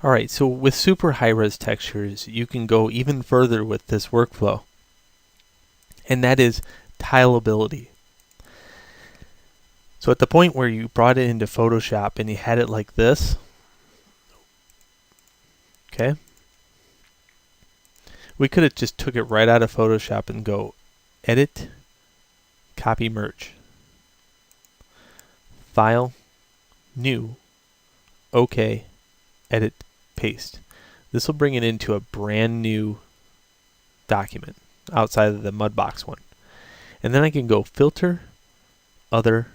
Alright, so with super high-res textures, you can go even further with this workflow. And that is tileability. So at the point where you brought it into Photoshop and you had it like this, okay, we could have just took it right out of Photoshop and go Edit, Copy, Merge, File, New, OK, Edit, Paste. This will bring it into a brand new document outside of the Mudbox one. And then I can go Filter, Other,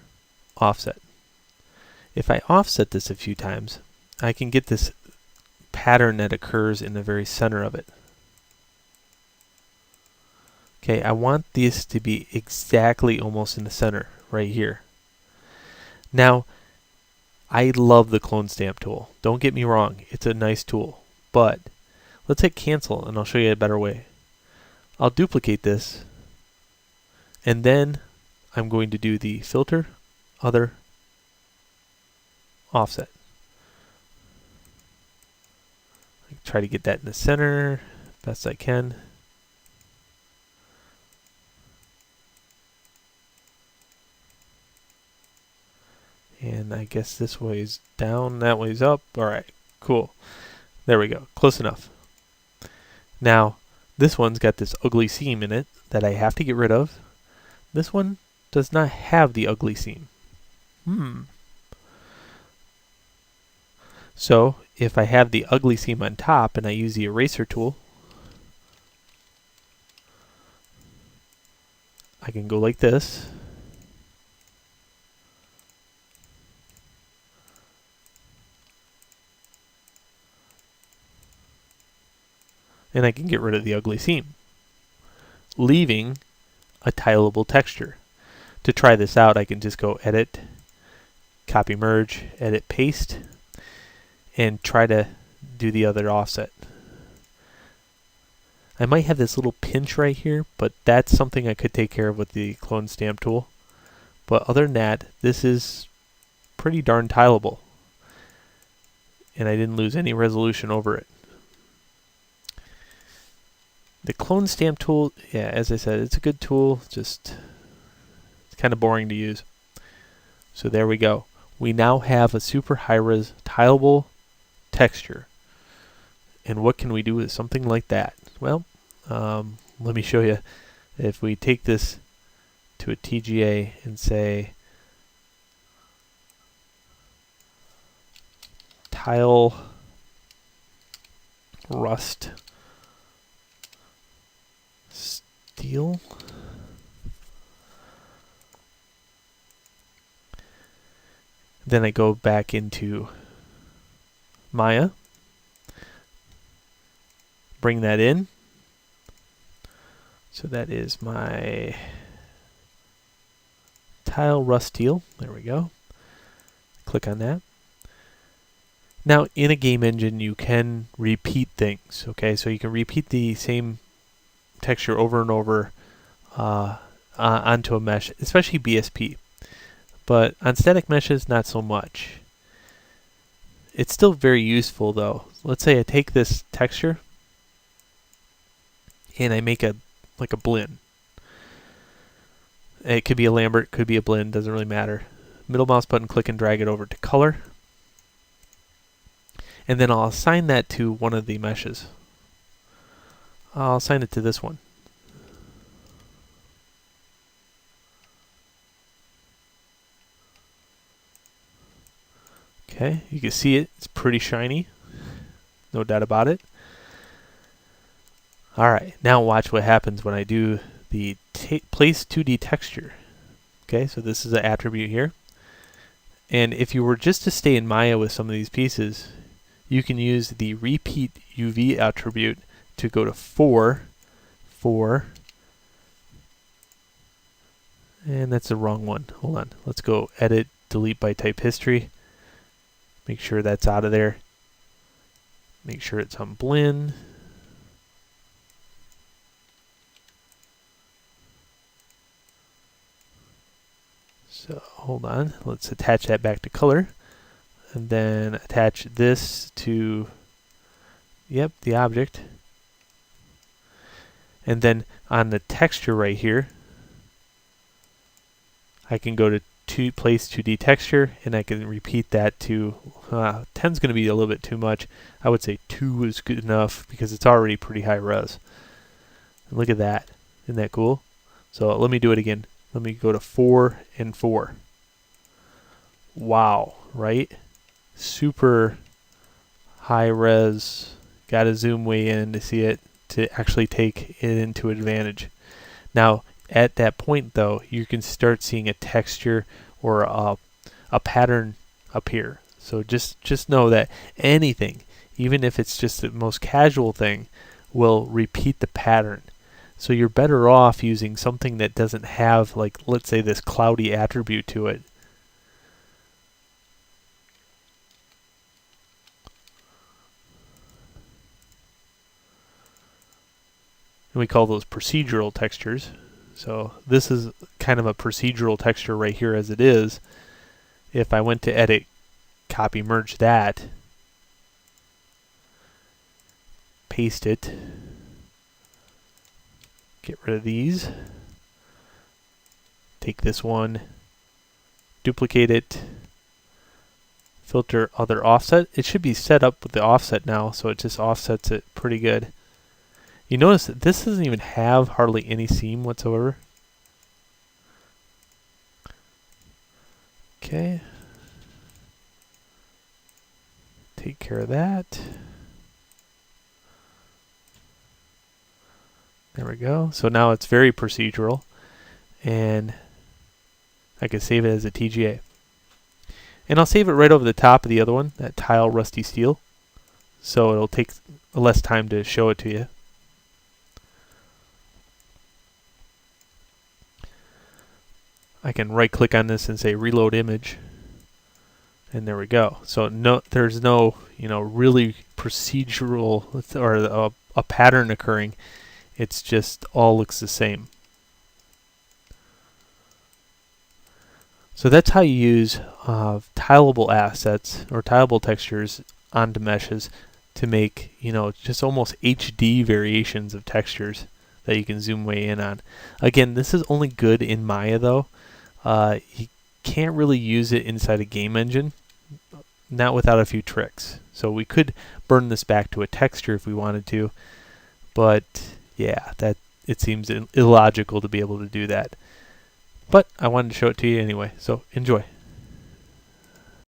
Offset. If I offset this a few times, I can get this pattern that occurs in the very center of it. Okay, I want this to be exactly almost in the center, right here. Now, I love the clone stamp tool. Don't get me wrong, it's a nice tool. But let's hit cancel and I'll show you a better way. I'll duplicate this and then I'm going to do the filter, other, offset. Try to get that in the center best I can. And I guess this way's down, that way's up. Alright, cool. There we go, close enough. Now, this one's got this ugly seam in it that I have to get rid of. This one does not have the ugly seam. So, if I have the ugly seam on top and I use the eraser tool, I can go like this. And I can get rid of the ugly seam, leaving a tileable texture. To try this out, I can just go Edit, Copy, Merge, Edit, Paste, and try to do the other offset. I might have this little pinch right here, but that's something I could take care of with the clone stamp tool. But other than that, this is pretty darn tileable. And I didn't lose any resolution over it. The clone stamp tool, yeah, as I said, it's a good tool, just it's kind of boring to use. So there we go. We now have a super high-res tileable texture. And what can we do with something like that? Well, let me show you. If we take this to a TGA and say tile rust steel, then I go back into Maya, bring that in. So that is my tile rust steel. There we go. Click on that. Now in a game engine you can repeat things, okay? So you can repeat the same texture over and over onto a mesh, especially BSP. But on static meshes, not so much. It's still very useful though. Let's say I take this texture and I make a blend. It could be a Lambert, could be a blend, doesn't really matter. Middle mouse button, click and drag it over to color. And then I'll assign that to one of the meshes. I'll assign it to this one. Okay, you can see it. It's pretty shiny. No doubt about it. Alright, now watch what happens when I do the place 2D texture. Okay, so this is an attribute here. And if you were just to stay in Maya with some of these pieces, you can use the repeat UV attribute to go to 4, and that's the wrong one. Hold on, let's go edit, delete by type history. Make sure that's out of there. Make sure it's on blend. So hold on, let's attach that back to color. And then attach this to yep, the object. And then on the texture right here, I can go to place 2D texture, and I can repeat that to 10's going to be a little bit too much. I would say 2 is good enough because it's already pretty high res. And look at that. Isn't that cool? So let me do it again. Let me go to 4 and 4. Wow, right? Super high res. Got to zoom way in to see it, to actually take it into advantage. Now, at that point, though, you can start seeing a texture or a pattern appear. So just know that anything, even if it's just the most casual thing, will repeat the pattern. So you're better off using something that doesn't have, like, let's say, this cloudy attribute to it. And we call those procedural textures. So this is kind of a procedural texture right here as it is. If I went to edit, copy, merge that, paste it, get rid of these, take this one, duplicate it, filter other offset. It should be set up with the offset now, so it just offsets it pretty good. You notice that this doesn't even have hardly any seam whatsoever. Okay. Take care of that. There we go. So now it's very procedural, and I can save it as a TGA. And I'll save it right over the top of the other one, that tile rusty steel, so it'll take less time to show it to you. I can right click on this and say reload image, and there we go. So there's no really procedural or a pattern occurring. It's just all looks the same. So that's how you use tileable assets or tileable textures onto meshes to make just almost HD variations of textures that you can zoom way in on. Again, this is only good in Maya though. You can't really use it inside a game engine, not without a few tricks. So we could burn this back to a texture if we wanted to, but yeah, that it seems illogical to be able to do that. But I wanted to show it to you anyway, so enjoy.